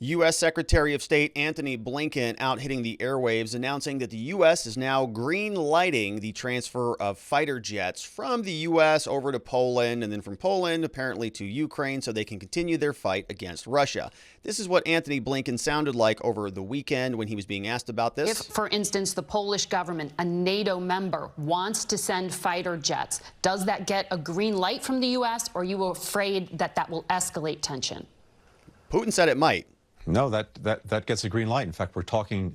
U.S. Secretary of State Antony Blinken out hitting the airwaves, announcing that the U.S. is now green-lighting the transfer of fighter jets from the U.S. over to Poland, and then from Poland apparently to Ukraine, so they can continue their fight against Russia. This is what Antony Blinken sounded like over the weekend when he was being asked about this. If, for instance, the Polish government, a NATO member, wants to send fighter jets, does that get a green light from the U.S., or are you afraid that that will escalate tension? Putin said it might. No, that gets a green light. In fact, we're talking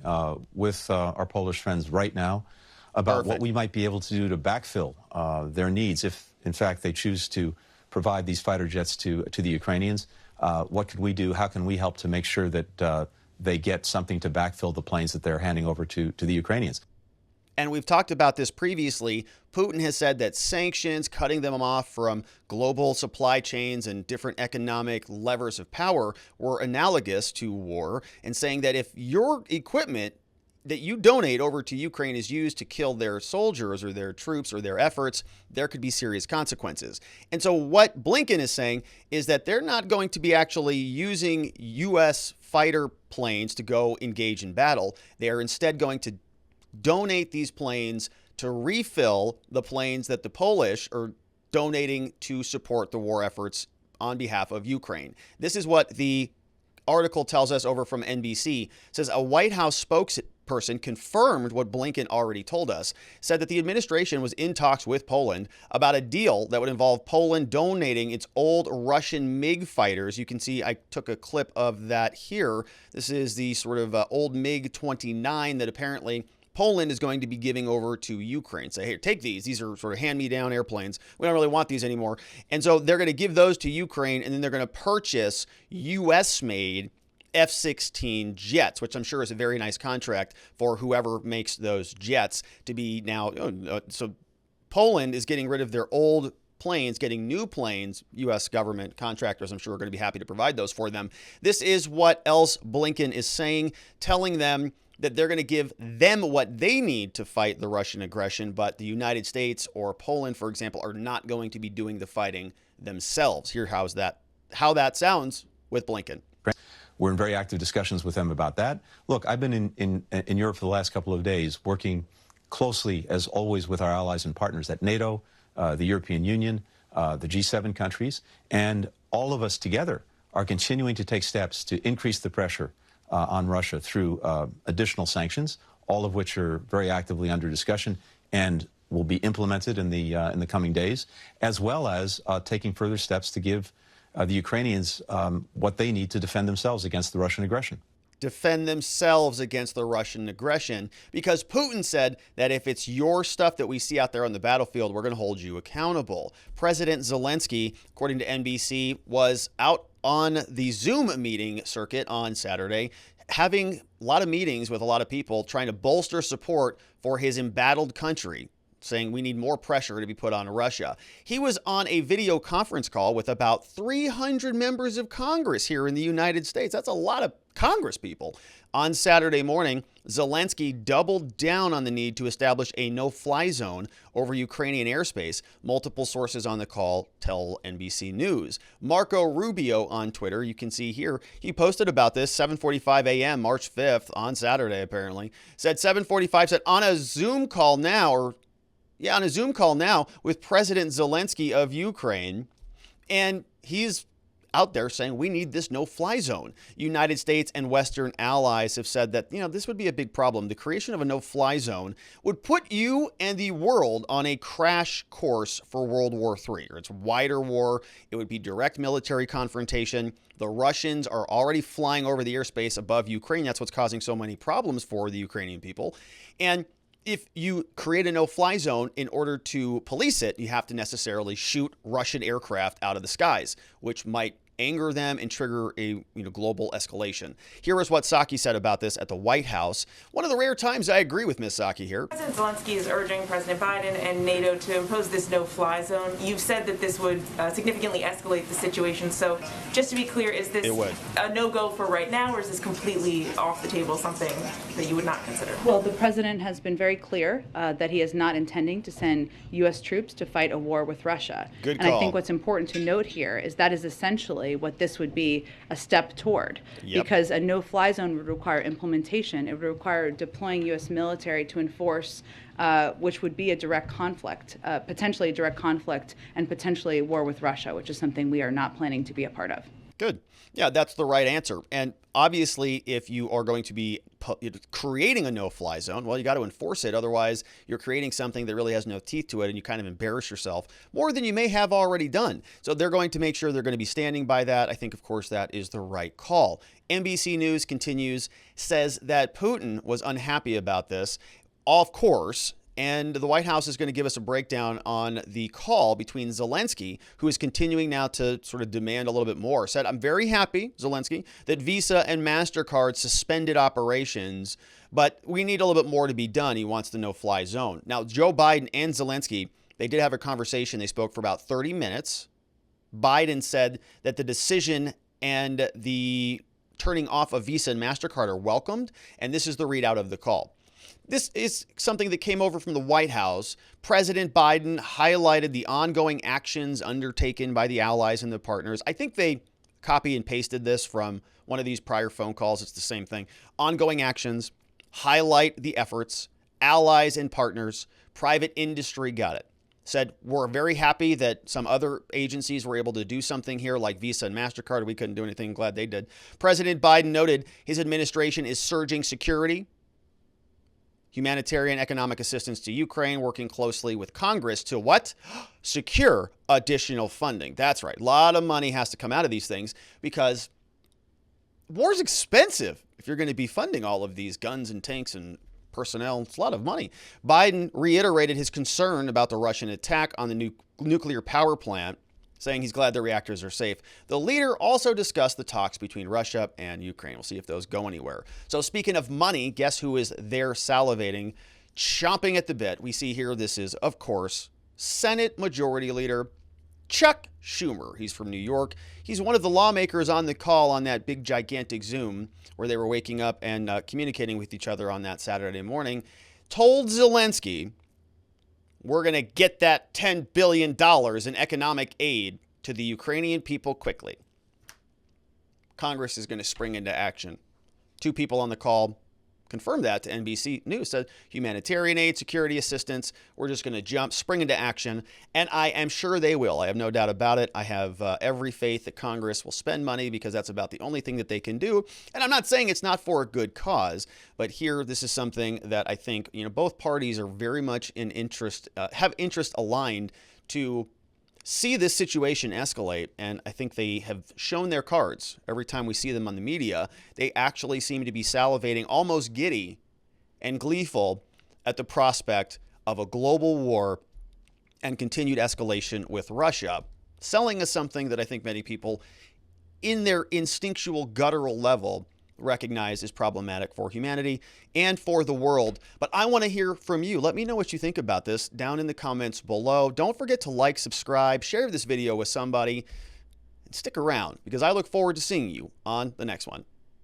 with our Polish friends right now about what we might be able to do to backfill their needs if, in fact, they choose to provide these fighter jets to the Ukrainians. What could we do? How can we help to make sure that they get something to backfill the planes that they're handing over to the Ukrainians? And we've talked about this previously. Putin has said that sanctions, cutting them off from global supply chains and different economic levers of power were analogous to war, and saying that if your equipment that you donate over to Ukraine is used to kill their soldiers or their troops or their efforts, there could be serious consequences. And so what Blinken is saying is that they're not going to be actually using U.S. fighter planes to go engage in battle. They are instead going to donate these planes to refill the planes that the Polish are donating to support the war efforts on behalf of Ukraine. This is what the article tells us over from NBC. It says a White House spokesperson confirmed what Blinken already told us, said that the administration was in talks with Poland about a deal that would involve Poland donating its old Russian MiG fighters. You can see I took a clip of that here. This is the sort of old MiG-29 that apparently Poland is going to be giving over to Ukraine. Say, hey, take these. These are sort of hand-me-down airplanes. We don't really want these anymore. And so they're going to give those to Ukraine, and then they're going to purchase U.S.-made F-16 jets, which I'm sure is a very nice contract for whoever makes those jets to be now. So Poland is getting rid of their old planes, getting new planes. U.S. government contractors, I'm sure, are going to be happy to provide those for them. This is what else Blinken is saying, telling them that they're going to give them what they need to fight the Russian aggression, but the United States or Poland, for example, are not going to be doing the fighting themselves. Here, how that sounds with Blinken. We're in very active discussions with them about that. Look, I've been in Europe for the last couple of days, working closely, as always, with our allies and partners at NATO, the European Union, the G7 countries, and all of us together are continuing to take steps to increase the pressure on Russia through additional sanctions, all of which are very actively under discussion and will be implemented in the coming days, as well as taking further steps to give the Ukrainians what they need to defend themselves against the Russian aggression. Defend themselves against the Russian aggression, because Putin said that if it's your stuff that we see out there on the battlefield, we're going to hold you accountable. President Zelensky, according to NBC, was out on the Zoom meeting circuit on Saturday, having a lot of meetings with a lot of people, trying to bolster support for his embattled country, saying we need more pressure to be put on Russia. He was on a video conference call with about 300 members of Congress here in the United States. That's a lot of Congress people. On Saturday morning, Zelensky doubled down on the need to establish a no-fly zone over Ukrainian airspace. Multiple sources on the call tell NBC News. Marco Rubio on Twitter, you can see here, he posted about this 7:45 a.m. March 5th on Saturday, apparently. Said 7:45, said on a Zoom call now, on a Zoom call now with President Zelensky of Ukraine, and he's out there saying we need this no-fly zone. United States and Western allies have said that, this would be a big problem. The creation of a no-fly zone would put you and the world on a crash course for World War III, or it's wider war. It would be direct military confrontation. The Russians are already flying over the airspace above Ukraine. That's what's causing so many problems for the Ukrainian people. And if you create a no-fly zone, in order to police it, you have to necessarily shoot Russian aircraft out of the skies, which might anger them and trigger a global escalation. Here is what Psaki said about this at the White House. One of the rare times I agree with Ms. Psaki here. President Zelensky is urging President Biden and NATO to impose this no-fly zone. You've said that this would significantly escalate the situation. So just to be clear, is this a no-go for right now, or is this completely off the table, something that you would not consider? Well, the president has been very clear that he is not intending to send U.S. troops to fight a war with Russia. Good call. call. And I think what's important to note here is that is essentially ultimately what this would be a step toward. Because a no-fly zone would require implementation. It would require deploying U.S. military to enforce, which would be a direct conflict, potentially a direct conflict, and potentially a war with Russia, which is something we are not planning to be a part of. Good. Yeah, that's the right answer. And obviously, if you are going to be creating a no-fly zone, well, you got to enforce it. Otherwise, you're creating something that really has no teeth to it, and you kind of embarrass yourself more than you may have already done. So they're going to make sure they're going to be standing by that. I think, of course, that is the right call. NBC News continues, says that Putin was unhappy about this. Of course. And the White House is going to give us a breakdown on the call between Zelensky, who is continuing now to sort of demand a little bit more. Said, I'm very happy, Zelensky, that Visa and MasterCard suspended operations, but we need a little bit more to be done. He wants the no-fly zone. Now, Joe Biden and Zelensky, they did have a conversation. They spoke for about 30 minutes. Biden said that the decision and the turning off of Visa and MasterCard are welcomed, and this is the readout of the call. This is something that came over from the White House. President Biden highlighted the ongoing actions undertaken by the allies and the partners. I think they copy and pasted this from one of these prior phone calls. It's the same thing. Ongoing actions, highlight the efforts, allies and partners, private industry got it. Said, we're very happy that some other agencies were able to do something here like Visa and MasterCard. We couldn't do anything. Glad they did. President Biden noted his administration is surging security, humanitarian economic assistance to Ukraine, working closely with Congress to what? Secure additional funding. That's right. A lot of money has to come out of these things because war's expensive if you're going to be funding all of these guns and tanks and personnel. It's a lot of money. Biden reiterated his concern about the Russian attack on the nuclear power plant, saying he's glad the reactors are safe. The leader also discussed the talks between Russia and Ukraine. We'll see if those go anywhere. So speaking of money, guess who is there salivating, chomping at the bit? We see here this is, of course, Senate Majority Leader Chuck Schumer. He's from New York. He's one of the lawmakers on the call on that big, gigantic Zoom where they were waking up and communicating with each other on that Saturday morning. Told Zelensky, we're going to get that $10 billion in economic aid to the Ukrainian people quickly. Congress is going to spring into action. Two people on the call confirmed that to NBC News, said humanitarian aid, security assistance, we're just going to spring into action. And I am sure they will. I have no doubt about it. I have every faith that Congress will spend money because that's about the only thing that they can do. And I'm not saying it's not for a good cause, but here this is something that I think, both parties are very much in interest, have interest aligned to see this situation escalate, and I think they have shown their cards. Every time we see them on the media, they actually seem to be salivating, almost giddy and gleeful at the prospect of a global war and continued escalation with Russia, selling us something that I think many people in their instinctual guttural level recognize is problematic for humanity and for the world. But I want to hear from you. Let me know what you think about this down in the comments below. Don't forget to like, subscribe, share this video with somebody, and stick around because I look forward to seeing you on the next one.